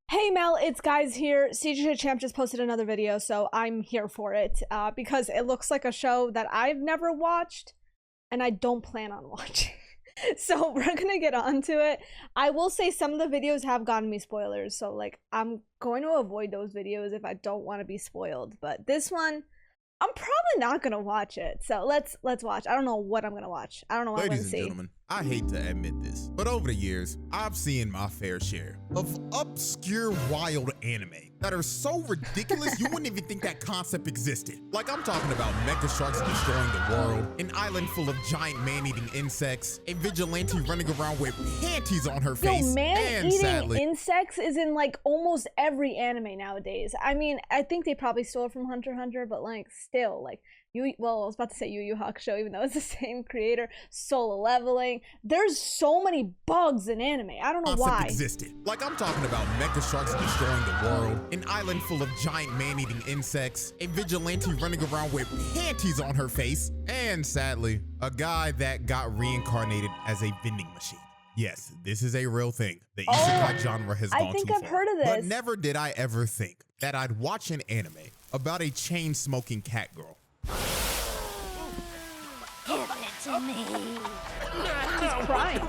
Hey Mel, it's Guys here. Cj DaChamp just posted another video, so I'm here for it because it looks like a show that I've never watched and I don't plan on watching. So we're gonna get onto it. I will say some of the videos have gotten me spoilers, so like I'm going to avoid those videos if I don't want to be spoiled. But this one, I'm probably not gonna watch it. So let's watch. I don't know what I'm gonna watch. I don't know what I'm gonna see. Ladies and gentlemen, I hate to admit this, but over the years, I've seen my fair share of obscure, wild anime that are so ridiculous you wouldn't even think that concept existed. Like I'm talking about mecha sharks destroying the world, an island full of giant man-eating insects, a vigilante running around with panties on her face, and man-eating insects is in like almost every anime nowadays. I mean, I think they probably stole it from Hunter x Hunter, but like still, like well, I was about to say Yu Yu Hakusho, even though it's the same creator. Solo Leveling. There's so many bugs in anime. I don't know why. Existed. Like I'm talking about mecha sharks destroying the world, an island full of giant man-eating insects, a vigilante running around with panties on her face, and sadly, a guy that got reincarnated as a vending machine. Yes, this is a real thing. The isekai genre has gone too far. I think I've heard of this. But never did I ever think that I'd watch an anime about a chain-smoking cat girl. Give it to me. He's crying.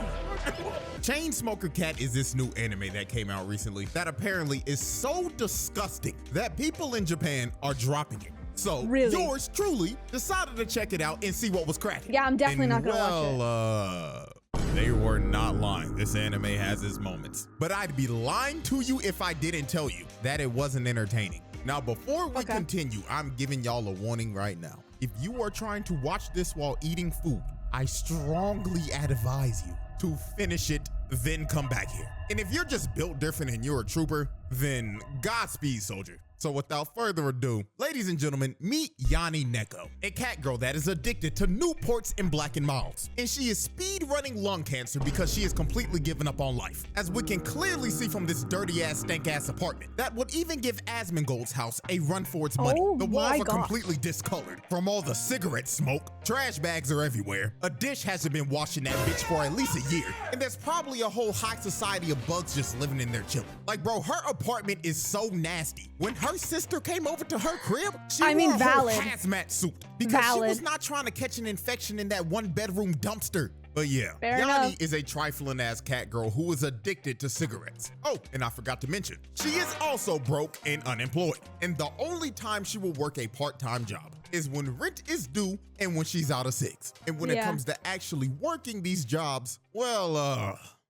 Chainsmoker Cat is this new anime that came out recently that apparently is so disgusting that people in Japan are dropping it. So yours truly decided to check it out and see what was cracking. Yeah, I'm definitely not gonna watch it. They were not lying. This anime has its moments. But I'd be lying to you if I didn't tell you that it wasn't entertaining. Now, before we continue, I'm giving y'all a warning right now. If you are trying to watch this while eating food, I strongly advise you to finish it, then come back here. And if you're just built different and you're a trooper, then Godspeed, soldier. So without further ado, ladies and gentlemen, meet Yanni Neko, a cat girl that is addicted to Newports and Black & Milds. And she is speed running lung cancer because she has completely given up on life. As we can clearly see from this dirty ass, stank ass apartment that would even give Asmongold's house a run for its money. The walls are completely discolored from all the cigarette smoke. Trash bags are everywhere. A dish hasn't been washed in that bitch for at least a year. And there's probably a whole high society of bugs just living in there chilling. Like bro, her apartment is so nasty. When her sister came over to her crib, she wore a whole hazmat suit because she was not trying to catch an infection in that one bedroom dumpster. But yeah, Yanni is a trifling ass cat girl who is addicted to cigarettes. Oh, and I forgot to mention, she is also broke and unemployed. And the only time she will work a part-time job is when rent is due and when she's out of six. And when it comes to actually working these jobs, well,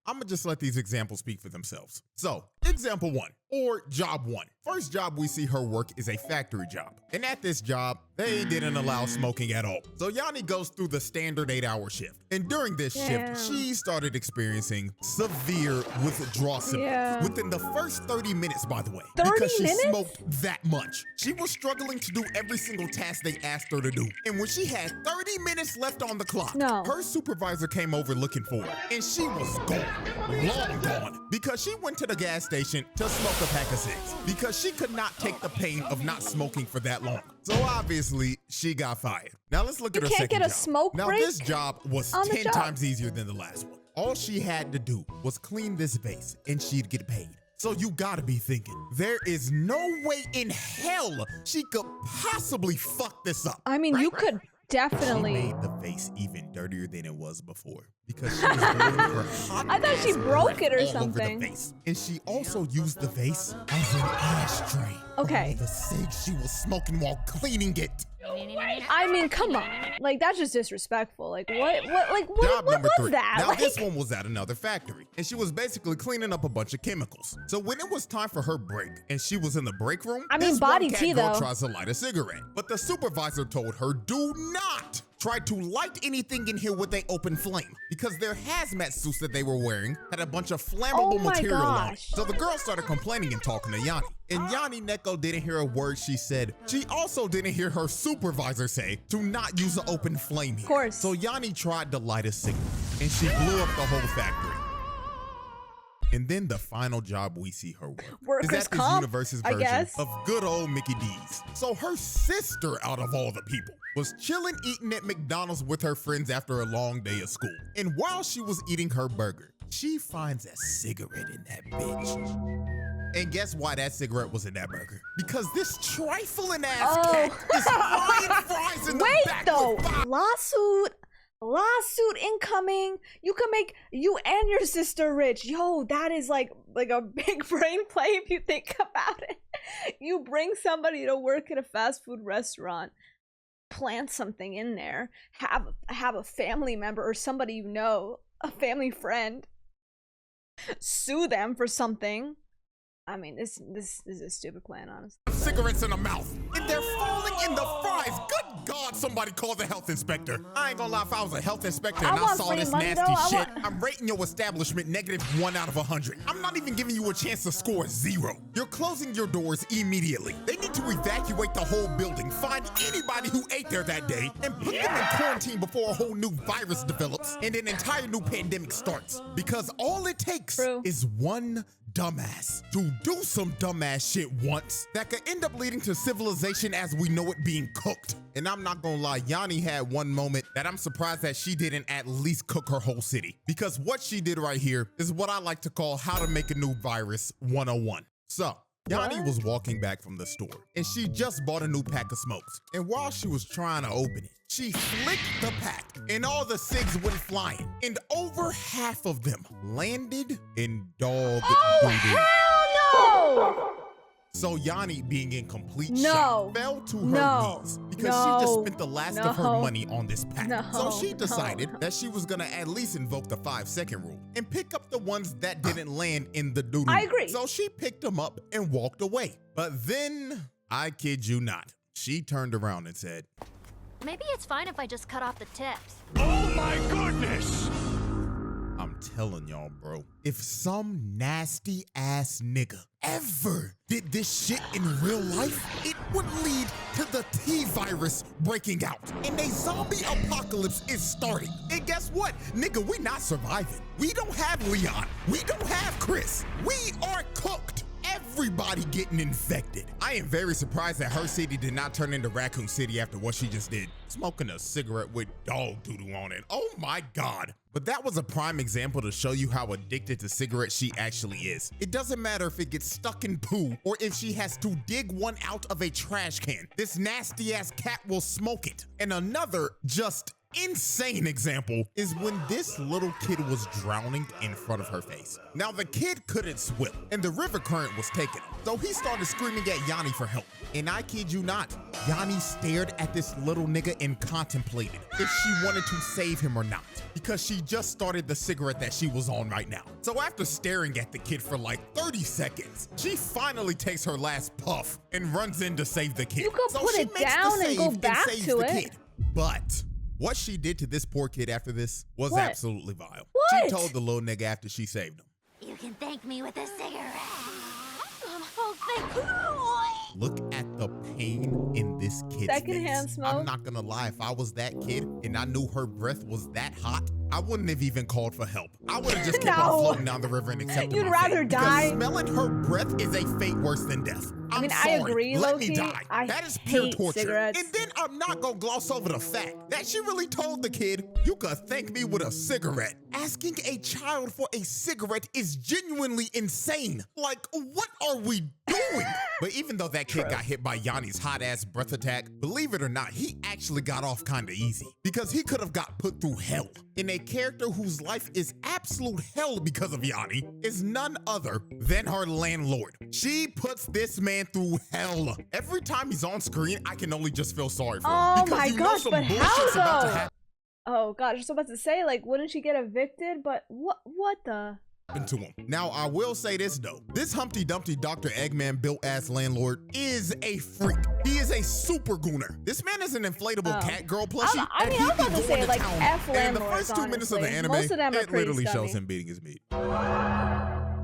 I'm gonna just let these examples speak for themselves. So, example one, or job one. First job we see her work is a factory job. And at this job, they didn't allow smoking at all. So Yanni goes through the standard 8-hour shift. And during this shift, she started experiencing severe withdrawal symptoms within the first 30 minutes, by the way. Because she smoked that much. She was struggling to do every single task they asked her to do. And when she had 30 minutes left on the clock, her supervisor came over looking for her. And she was gone, long gone, because she went to the gas station to smoke a pack of cigs because she could not take the pain of not smoking for that long. So obviously, she got fired. Now let's look at her second job. Now this job was 10 times easier than the last one. All she had to do was clean this vase and she'd get paid. So you gotta be thinking, there is no way in hell she could possibly fuck this up. I mean, you could definitely. She made the vase even dirtier than it was before because she was blowing her hot I thought she broke it or something. And she also used the vase as an ashtray. Okay. The cigs she was smoking while cleaning it. I mean, come on. Like, that's just disrespectful. Like, what was that? Now, this one was at another factory, and she was basically cleaning up a bunch of chemicals. So when it was time for her break, and she was in the break room, this one cat girl tries to light a cigarette. But the supervisor told her, do not try to light anything in here with an open flame because their hazmat suits that they were wearing had a bunch of flammable material on it. So the girl started complaining and talking to Yanni. And Yanni Neko didn't hear a word she said. She also didn't hear her supervisor say to not use an open flame here. Of course. So Yanni tried to light a cigarette and she blew up the whole factory. And then the final job we see her work is at this universe's version of good old Mickey D's. So her sister, out of all the people, was chilling eating at McDonald's with her friends after a long day of school. And while she was eating her burger, she finds a cigarette in that bitch. And guess why that cigarette was in that burger? Because this trifling ass cat is frying fries in the back. Wait though, lawsuit incoming. You can make you and your sister rich. Yo, that is like a big brain play if you think about it. You bring somebody to work at a fast food restaurant, plant something in there, have a family member or somebody you know, a family friend, sue them for something. I mean, this is a stupid plan, honestly. Cigarettes in the mouth, and they're falling in the fries. Good God, somebody call the health inspector. I ain't gonna lie, if I was a health inspector and I saw this nasty shit, I'm rating your establishment -1 out of 100. I'm not even giving you a chance to score 0. You're closing your doors immediately. They need to evacuate the whole building, find anybody who ate there that day, and put them in quarantine before a whole new virus develops and an entire new pandemic starts. Because all it takes is one dumbass to do some dumbass shit once that could end up leading to civilization as we know it being cooked. And I'm not gonna lie, Yanni had one moment that I'm surprised that she didn't at least cook her whole city. Because what she did right here is what I like to call how to make a new virus 101. So, Yanni was walking back from the store and she just bought a new pack of smokes. And while she was trying to open it, she flicked the pack and all the cigs went flying and over half of them landed in dog doo-doo. Hell no! So Yanni, being in complete shock, fell to her knees because she just spent the last of her money on this pack. So she decided that she was gonna at least invoke the 5-second rule and pick up the ones that didn't land in the doo-doo. I agree. So she picked them up and walked away. But then, I kid you not, she turned around and said, Maybe it's fine if I just cut off the tips. Oh my goodness! I'm telling y'all, bro, if some nasty ass nigga ever did this shit in real life, it would lead to the T-virus breaking out and a zombie apocalypse is starting. And guess what? Nigga, we not surviving. We don't have Leon. We don't have Chris. We are cooked. Everybody getting infected. I am very surprised that her city did not turn into Raccoon City after what she just did. Smoking a cigarette with dog doo-doo on it. Oh my God. But that was a prime example to show you how addicted to cigarettes she actually is. It doesn't matter if it gets stuck in poo or if she has to dig one out of a trash can. This nasty ass cat will smoke it. And another just insane example is when this little kid was drowning in front of her face. Now the kid couldn't swim and the river current was taking him. So he started screaming at Yanni for help. And I kid you not, Yanni stared at this little nigga and contemplated if she wanted to save him or not, because she just started the cigarette that she was on right now. So after staring at the kid for like 30 seconds, she finally takes her last puff and runs in to save the kid. You could put it down and go back to it. But what she did to this poor kid after this was absolutely vile. What? She told the little nigga after she saved him, You can thank me with a cigarette. Oh, thank you. look at the pain in this kid's Secondhand face. smoke. I'm not gonna lie, if I was that kid and I knew her breath was that hot, I wouldn't have even called for help. I would have just kept on floating down the river and accepted You'd my rather fate. die. Because smelling her breath is a fate worse than death. I mean, sorry. I agree, Let me low-key. die. That is pure hate torture. cigarettes. And then I'm not gonna gloss over the fact that she really told the kid, you could thank me with a cigarette. Asking a child for a cigarette is genuinely insane. Like, what are we doing? But even though that kid got hit by Yanni's hot-ass breath attack, believe it or not, he actually got off kinda easy. Because he could have got put through hell. And a character whose life is absolute hell because of Yanni is none other than her landlord. She puts this man through hell. Every time he's on screen, I can only just feel sorry for him. Oh Because my you know gosh, some but how bullshit's about to though? happen Oh God, I was about to say, like, wouldn't she get evicted? But what the? to him. Now, I will say this though. This Humpty Dumpty Dr. Eggman built ass landlord is a freak. He is a super gooner. This man is an inflatable cat girl plushie. I mean, I was about to say, like, F And in the landlords, first 2 minutes of the honestly. anime, Most of them are it pretty literally shows scummy. him beating his meat.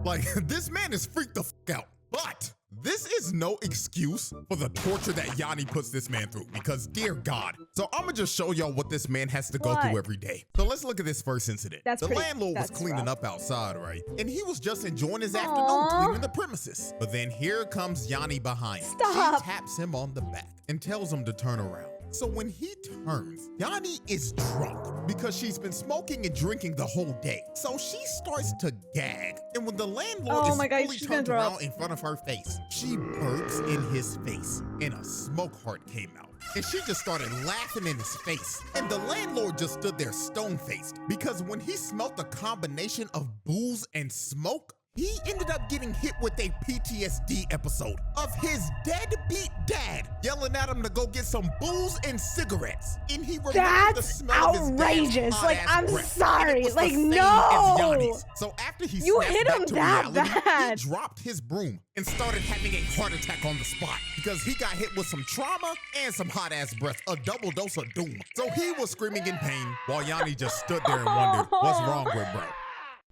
Like, this man is freaked the fuck out. But this is no excuse for the torture that Yanni puts this man through, because dear God. So I'm gonna just show y'all what this man has to go through every day. So let's look at this first incident. The landlord was cleaning up outside, right? And he was just enjoying his afternoon cleaning the premises. But then here comes Yanni behind. Stop. She taps him on the back and tells him to turn around. So when he turns, Yanni is drunk because she's been smoking and drinking the whole day. So she starts to gag. And when the landlord is fully turned around in front of her face, she burps in his face and a smoke heart came out. And she just started laughing in his face. And the landlord just stood there stone-faced because when he smelt the combination of booze and smoke, he ended up getting hit with a PTSD episode of his deadbeat dad yelling at him to go get some booze and cigarettes. And he remembered the smell of his dad's Like, I'm breath. sorry. Like, no. So after he you snapped hit back him to that reality, bad. he dropped his broom and started having a heart attack on the spot because he got hit with some trauma and some hot ass breath, a double dose of doom. So he was screaming in pain while Yanni just stood there and wondered, what's wrong with bro?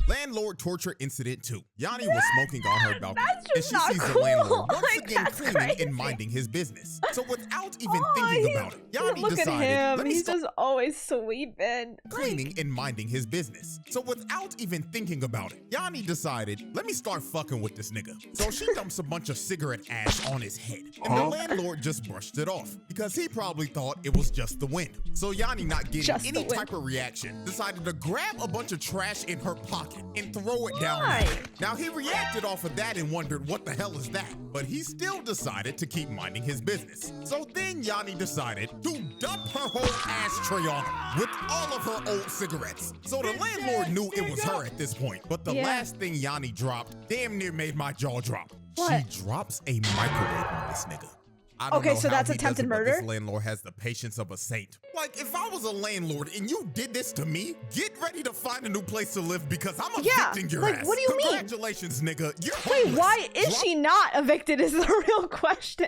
Landlord torture incident 2. Yanni was smoking on her balcony and she sees the landlord once again cleaning and minding his business. So without even thinking about it, Yanni decided, let me He's just always sleeping. cleaning and minding his business. So without even thinking about it, Yanni decided, let me start fucking with this nigga. So she dumps a bunch of cigarette ash on his head. And the landlord just brushed it off because he probably thought it was just the wind. So Yanni, not getting any type of reaction, decided to grab a bunch of trash in her pocket and throw it down there. Now he reacted off of that and wondered what the hell is that, but he still decided to keep minding his business. So then Yanni decided to dump her whole ashtray on him with all of her old cigarettes. So the landlord knew it was her at this point, but the last thing Yanni dropped damn near made my jaw drop. She drops a microwave on this nigga. Okay, so that's attempted murder? This landlord has the patience of a saint. Like, if I was a landlord and you did this to me, get ready to find a new place to live because I'm evicting your ass. What do you mean? Congratulations, nigga. You're Wait, homeless. why is she not evicted is the real question.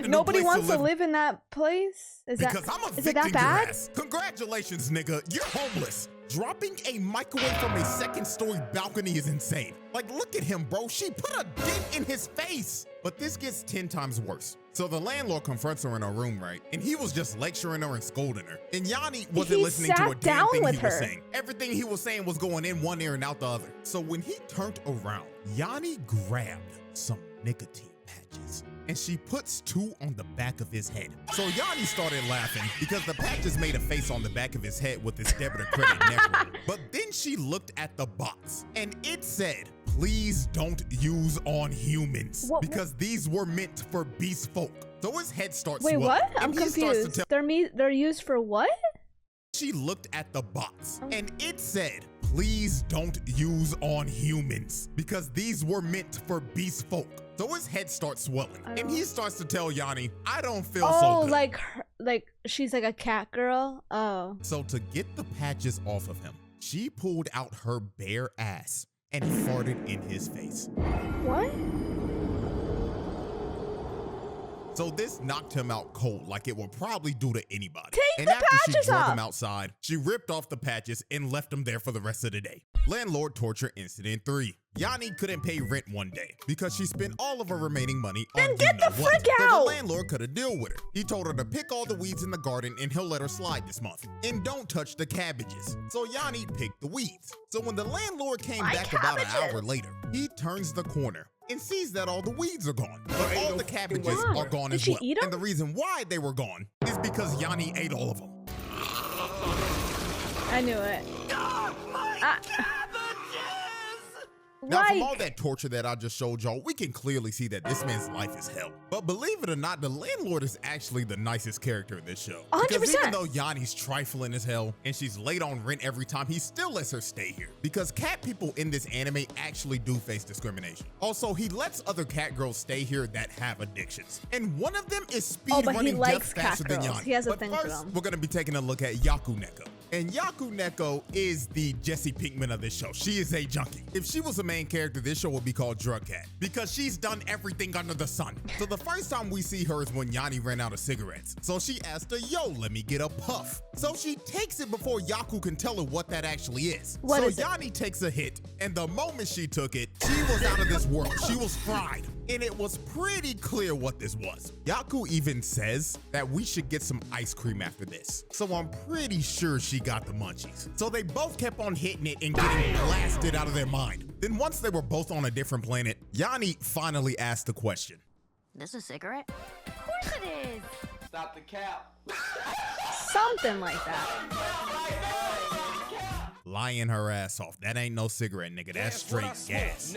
Nobody wants to live in that place? Is it that bad? Congratulations, nigga. You're homeless. Dropping a microwave from a second-story balcony is insane. Like, look at him, bro. She put a dent in his face. But this gets 10 times worse. So the landlord confronts her in her room, right? And he was just lecturing her and scolding her. And Yanni wasn't listening to a damn thing he was saying. Everything he was saying was going in one ear and out the other. So when he turned around, Yanni grabbed some nicotine patches and she puts 2 on the back of his head. So Yanni started laughing because the patches made a face on the back of his head with his debit or credit neck ring. But then she looked at the box and it said, please don't use on humans because these were meant for beast folk. So his head starts swelling. Wait, what? I'm confused. They're used for what? She looked at the box and it said, please don't use on humans because these were meant for beast folk. So his head starts swelling and he starts to tell Yanni, I don't feel so good. like she's like a cat girl? Oh. So to get the patches off of him, she pulled out her bare ass and farted in his face. What? So this knocked him out cold like it would probably do to anybody. Take the after she patches drug off. him outside, she ripped off the patches and left him there for the rest of the day. Landlord torture incident 3. Yanni couldn't pay rent one day because she spent all of her remaining money on Then get the frick So out! the landlord could have dealt with her. He told her to pick all the weeds in the garden and he'll let her slide this month. And don't touch the cabbages. So Yanni picked the weeds. So when the landlord came back about an hour later, he turns the corner and sees that all the weeds are gone. But all the cabbages are gone as well. And the reason why they were gone is because Yanni ate all of them. I knew it. Now, from all that torture that I just showed y'all, we can clearly see that this man's life is hell. But believe it or not, the landlord is actually the nicest character in this show. 100%. Because even though Yanni's trifling as hell and she's late on rent every time, he still lets her stay here. Because cat people in this anime actually do face discrimination. Also, he lets other cat girls stay here that have addictions. And one of them is speed running death faster than Yanni. He has a but thing first, for them. we're gonna be taking a look at Yaku Neko. And Yaku Neko is the Jesse Pinkman of this show. She is a junkie. If she was a main character, this show would be called Drug Cat because she's done everything under the sun. So the first time we see her is when Yanni ran out of cigarettes. So she asked her, yo, let me get a puff. So she takes it before Yaku can tell her what that actually is. So Yanni takes a hit, and the moment she took it, she was out of this world. She was fried. And it was pretty clear what this was. Yaku even says that we should get some ice cream after this. So I'm pretty sure she got the munchies. So they both kept on hitting it and getting blasted out of their mind. Then once they were both on a different planet, Yanni finally asked the question. This a cigarette? Of course it is. Stop the cap. Something like that. Lying her ass off. That ain't no cigarette, nigga. That's straight gas.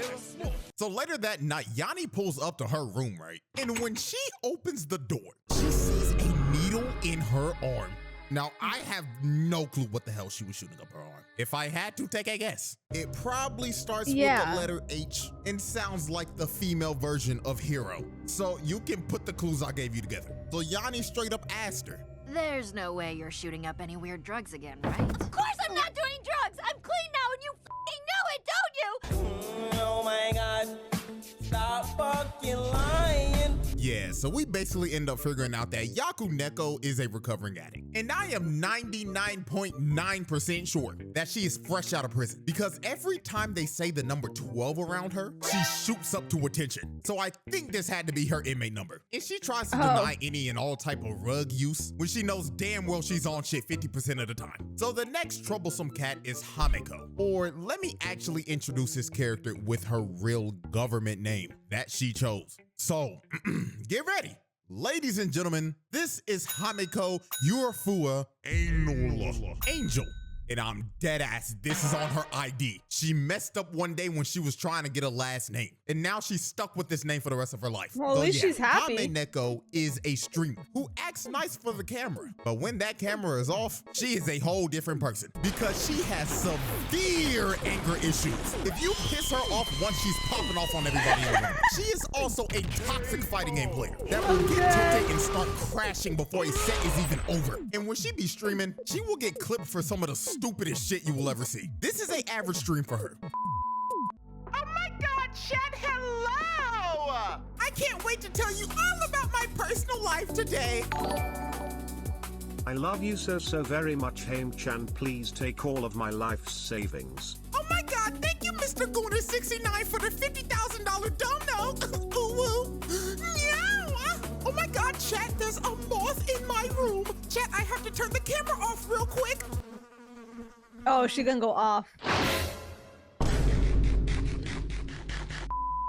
So later that night, Yanni pulls up to her room, right? And when she opens the door, she sees a needle in her arm. Now, I have no clue what the hell she was shooting up her arm. If I had to take a guess, it probably starts with the letter H and sounds like the female version of hero. So you can put the clues I gave you together. So Yanni straight up asked her, There's no way you're shooting up any weird drugs again, right? Of course I'm not doing drugs! I'm clean now and you f***ing know it, don't you? Oh my god. Stop fucking lying. yeah, so we basically end up figuring out that Yaku Neko is a recovering addict. And I am 99.9% sure that she is fresh out of prison because every time they say the number 12 around her, she shoots up to attention. So I think this had to be her inmate number. And she tries to deny any and all type of rug use when she knows damn well she's on shit 50% of the time. So the next troublesome cat is Hameko. Or let me actually introduce this character with her real government name that she chose. So get ready. Ladies and gentlemen, this is Hameko Urafua Angel. And I'm dead ass, this is on her ID. She messed up one day when she was trying to get a last name. And now she's stuck with this name for the rest of her life. Well, at least she's happy. Hameko is a streamer who acts nice for the camera. But when that camera is off, she is a whole different person because she has severe anger issues. If you piss her off once, she's popping off on everybody in the room. She is also a toxic fighting game player that will get tilted and start crashing before a set is even over. And when she be streaming, she will get clipped for some of the stupidest shit you will ever see. This is an average stream for her. Oh my god, chat, hello! I can't wait to tell you all about my personal life today. I love you so very much, Haim-chan. Please take all of my life savings. Oh my god, thank you, Mr. Gooner69 for the $50,000 dono. Ooh, woo. Meow. Oh my god, chat, there's a moth in my room. Chat, I have to turn the camera off real quick. Oh, she gonna go off.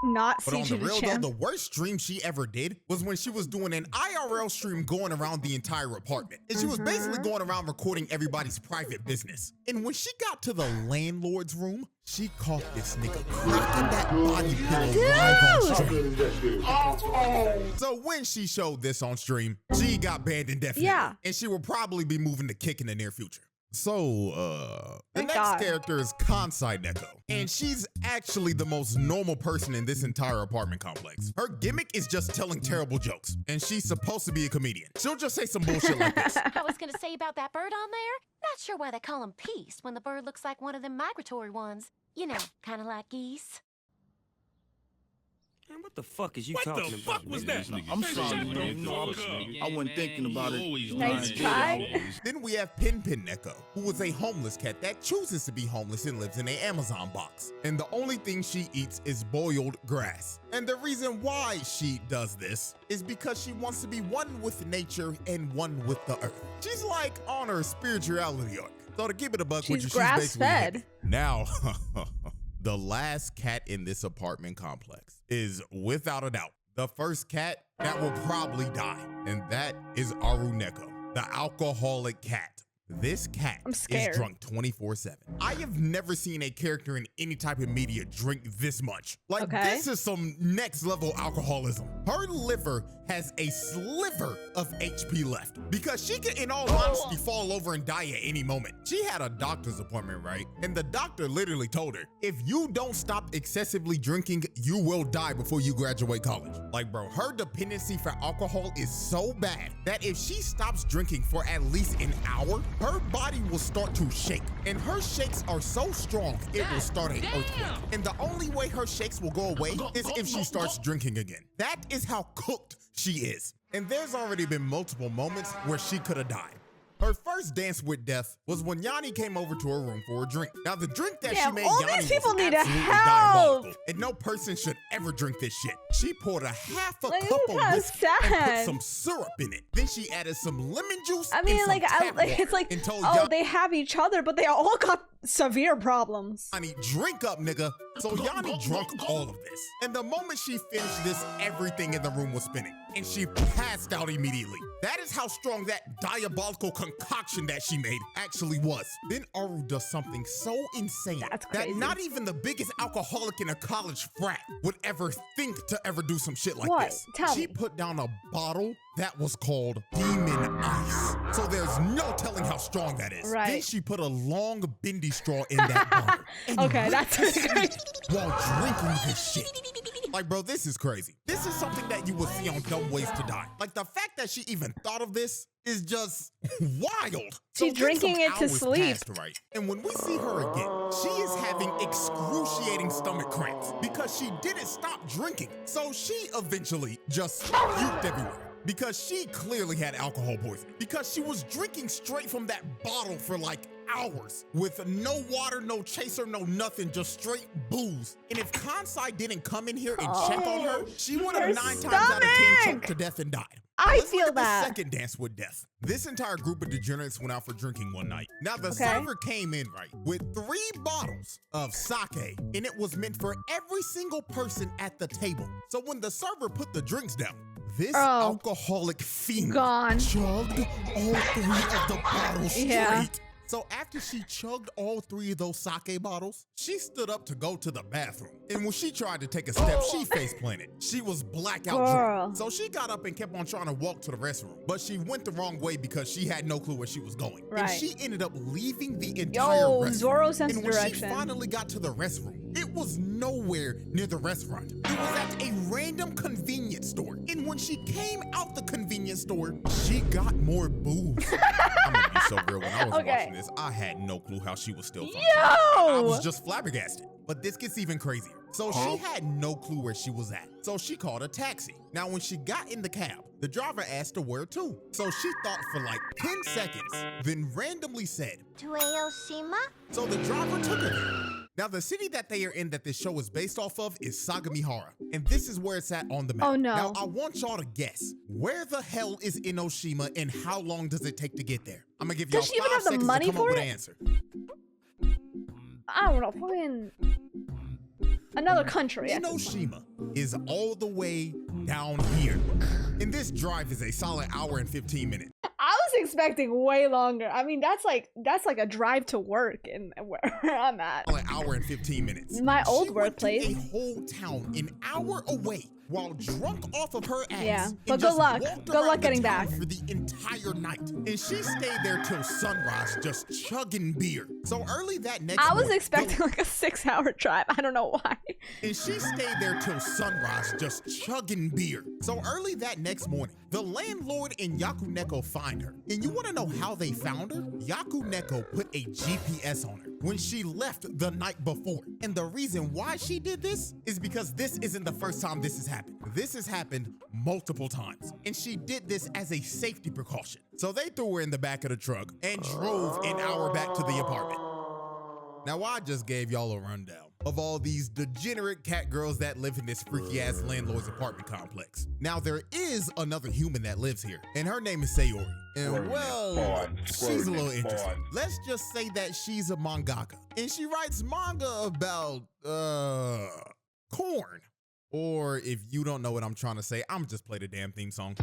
Not But on the CJ real though, DaChamp. the worst stream she ever did was when she was doing an IRL stream going around the entire apartment. And she was basically going around recording everybody's private business. And when she got to the landlord's room, she caught this nigga cracking that body pillow live on stream. So when she showed this on stream, she got banned indefinitely. Yeah. And she will probably be moving to Kick in the near future. So, the Thank next God. character is Kansai Neko, and she's actually the most normal person in this entire apartment complex. Her gimmick is just telling terrible jokes, and she's supposed to be a comedian. She'll just say some bullshit like this. I was gonna say about that bird on there. Not sure why they call him Peace when the bird looks like one of them migratory ones. You know, kind of like geese. Man, what the fuck is you talking about? What the fuck was that? I'm sorry, man. No, I wasn't thinking about it. Nice try. Then we have Pin Pin Neko, who is a homeless cat that chooses to be homeless and lives in an Amazon box. And the only thing she eats is boiled grass. And the reason why she does this is because she wants to be one with nature and one with the earth. She's like on her spirituality arc. So to keep it a buck with you, She's grass basically fed. hippie. Now, the last cat in this apartment complex is without a doubt the first cat that will probably die, and that is Aru Neko, the alcoholic cat. This cat I'm is scared. drunk 24/7. I have never seen a character in any type of media drink this much. Like, this is some next level alcoholism. Her liver has a sliver of HP left because she could, in all honesty, fall over and die at any moment. She had a doctor's appointment, right? And the doctor literally told her, if you don't stop excessively drinking, you will die before you graduate college. Like, bro, her dependency for alcohol is so bad that if she stops drinking for at least an hour, her body will start to shake. And her shakes are so strong, it will start an earthquake. And the only way her shakes will go away is if she starts drinking again. That is how cooked she is. And there's already been multiple moments where she could have died. Her first dance with death was when Yanni came over to her room for a drink. Now, the drink that she made all Yanni these people was need absolutely help. diabolical, and no person should ever drink this shit. She poured a half a Like, cup this of is whiskey and put sad. some syrup in it. Then she added some lemon juice I mean, and some like, tap water it's like, and told oh, Yanni, they have each other, but they all got severe problems. drink up, nigga. So Yanni drunk all of this. And the moment she finished this, everything in the room was spinning. And she passed out immediately. That is how strong that diabolical concoction that she made actually was. Then Aru does something so insane that not even the biggest alcoholic in a college frat would ever think to ever do some shit like this. She put down a bottle that was called Demon Ice. So there's no telling how strong that is. Then she put a long bendy straw in that bottle. And that's crazy. While drinking this shit. Like, bro, this is crazy. This is something that you would see on Dumb Ways to Die. Like, the fact that she even thought of this is just wild. She's drinking it to sleep. And when we see her again, she is having excruciating stomach cramps because she didn't stop drinking. So she eventually just puked everywhere. Because she clearly had alcohol poisoning. Because she was drinking straight from that bottle for like hours with no water, no chaser, no nothing, just straight booze. And if Kansai didn't come in here and check on her, she would have 9 times out of 10 choked to death and died. Let's feel that. The second dance with death. This entire group of degenerates went out for drinking one night. Now the server came in with 3 bottles of sake, and it was meant for every single person at the table. So when the server put the drinks down, this alcoholic fiend chugged all 3 of the bottles straight. So after she chugged all 3 of those sake bottles, she stood up to go to the bathroom. And when she tried to take a step, she face planted. She was blackout drunk. So she got up and kept on trying to walk to the restroom. But she went the wrong way because she had no clue where she was going. And she ended up leaving the entire restroom. Zoro sense and when direction. she finally got to the restroom, it was nowhere near the restaurant. It was at a random convenience store. And when she came out the convenience store, she got more booze. I'm gonna be so real. When I was watching this, I had no clue how she was still functioning. I was just flabbergasted. But this gets even crazier. So she had no clue where she was at. So she called a taxi. Now when she got in the cab, the driver asked her where to. So she thought for like 10 seconds, then randomly said, To Aoshima? So the driver took her there. Now the city that they are in that this show is based off of is Sagamihara. And this is where it's at on the map. Oh no. Now I want y'all to guess, where the hell is Enoshima and how long does it take to get there? I'm gonna give y'all 5 seconds to come up with an answer. I don't know, fucking another country. Enoshima is all the way down here. And this drive is a solid hour and 15 minutes. I was expecting way longer. I mean, that's like a drive to work and where I'm at. An hour and 15 minutes. My old workplace. A whole town an hour away while drunk off of her ass. Yeah, but good luck. Good luck getting back. For the entire night. And she stayed there till sunrise just chugging beer. So early that next morning. I was expecting like a 6-hour drive. I don't know why. And she stayed there till sunrise just chugging beer. So early that next morning, the landlord and Yakuneko find her. And you want to know how they found her? Yakuneko put a GPS on her when she left the night before. And the reason why she did this is because this isn't the first time this has happened. This has happened multiple times. And she did this as a safety precaution. So they threw her in the back of the truck and drove an hour back to the apartment. Now I just gave y'all a rundown of all these degenerate cat girls that live in this freaky ass landlord's apartment complex. Now there is another human that lives here, and her name is Sayori. And well, she's a little interesting. Let's just say that she's a mangaka, and she writes manga about corn. Or if you don't know what I'm trying to say, I'm just play the damn theme song.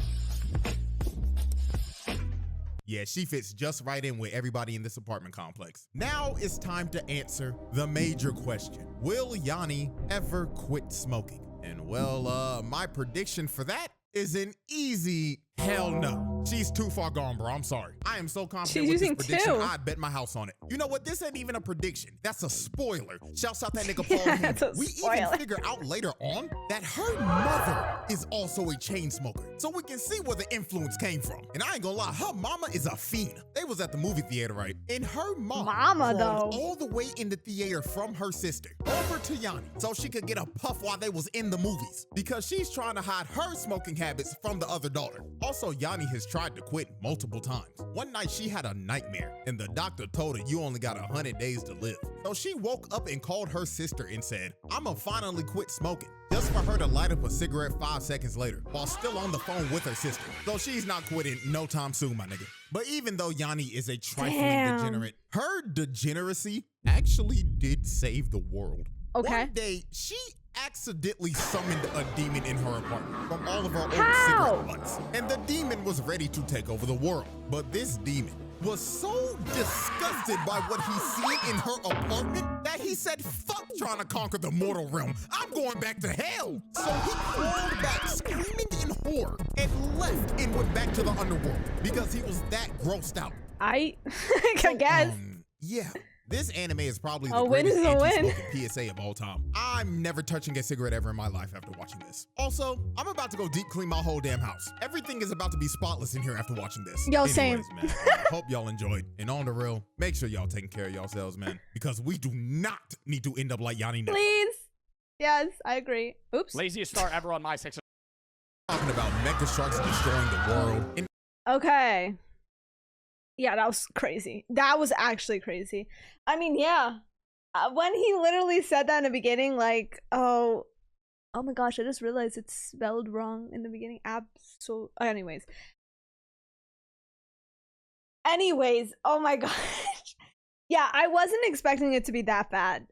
Yeah, she fits just right in with everybody in this apartment complex. Now it's time to answer the major question. Will Yanni ever quit smoking? And well, my prediction for that is an easy hell no. She's too far gone, bro. I'm sorry. I am so confident with this prediction. I'd bet my house on it. You know what? This ain't even a prediction. That's a spoiler. Shouts out that nigga Paul Henry. We even figure out later on that her mother is also a chain smoker. So we can see where the influence came from. And I ain't gonna lie, her mama is a fiend. They was at the movie theater, right? And her mama crawled all the way in the theater from her sister over to Yanni so she could get a puff while they was in the movies because she's trying to hide her smoking habits from the other daughter. Also, Yanni has tried to quit multiple times. One night she had a nightmare and the doctor told her you only got 100 days to live. So she woke up and called her sister and said, I'ma finally quit smoking. Just for her to light up a cigarette 5 seconds later while still on the phone with her sister. So she's not quitting no time soon, my nigga. But even though Yanni is a trifling degenerate, her degeneracy actually did save the world. Okay. One day, she accidentally summoned a demon in her apartment from all of her old How? cigarette butts. And the demon was ready to take over the world. But this demon was so disgusted by what he seen in her apartment that he said, fuck trying to conquer the mortal realm. I'm going back to hell. So he crawled back screaming in horror and left and went back to the underworld because he was that grossed out. I guess. Yeah. This anime is probably the A win greatest is a win. anti-smoking PSA of all time. I'm never touching a cigarette ever in my life after watching this. Also, I'm about to go deep clean my whole damn house. Everything is about to be spotless in here after watching this. Yo, Anyways, same. Man, hope y'all enjoyed. And on the real, make sure y'all taking care of yourselves, man, because we do not need to end up like Yanni Never. Please. Yes, I agree. Oops. Laziest star ever on my section. Talking about mega sharks destroying the world. And Okay. Yeah, that was crazy. That was actually crazy. I mean, yeah. When he literally said that in the beginning, like, oh my gosh, I just realized it's spelled wrong in the beginning. Anyways, oh my gosh. Yeah, I wasn't expecting it to be that bad.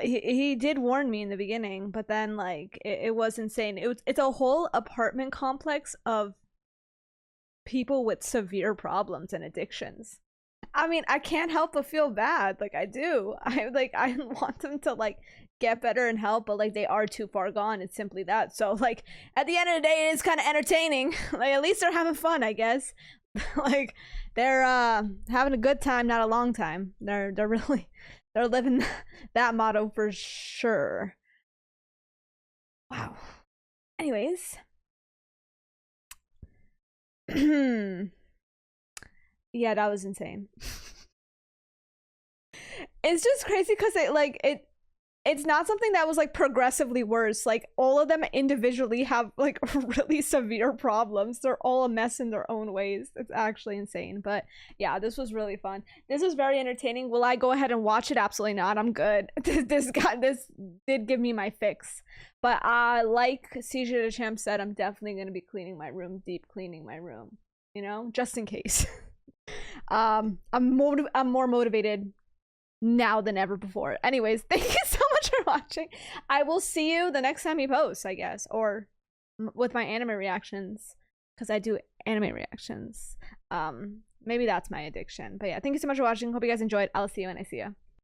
He did warn me in the beginning, but then like it was insane. It's a whole apartment complex of people with severe problems and addictions. I mean, I can't help but feel bad. Like I do. I want them to like get better and help, but like they are too far gone. It's simply that. So like at the end of the day, it is kind of entertaining. Like at least they're having fun, I guess. Like they're having a good time, not a long time. They're living that motto for sure. Wow. Anyways. Yeah, that was insane. It's just crazy because it's not something that was like progressively worse. Like all of them individually have like really severe problems. They're all a mess in their own ways. It's actually insane. But yeah, this was really fun. This was very entertaining. Will I go ahead and watch it? Absolutely not. I'm good. This did give me my fix. But like Cj DaChamp said, I'm definitely gonna be cleaning my room, deep cleaning my room. You know, just in case. I'm more motivated now than ever before. Anyways, thank you so much for watching. I will see you the next time he posts, I guess, or with my anime reactions, because I do anime reactions. Maybe that's my addiction. But yeah, thank you so much for watching. Hope you guys enjoyed. I'll see you when I see you.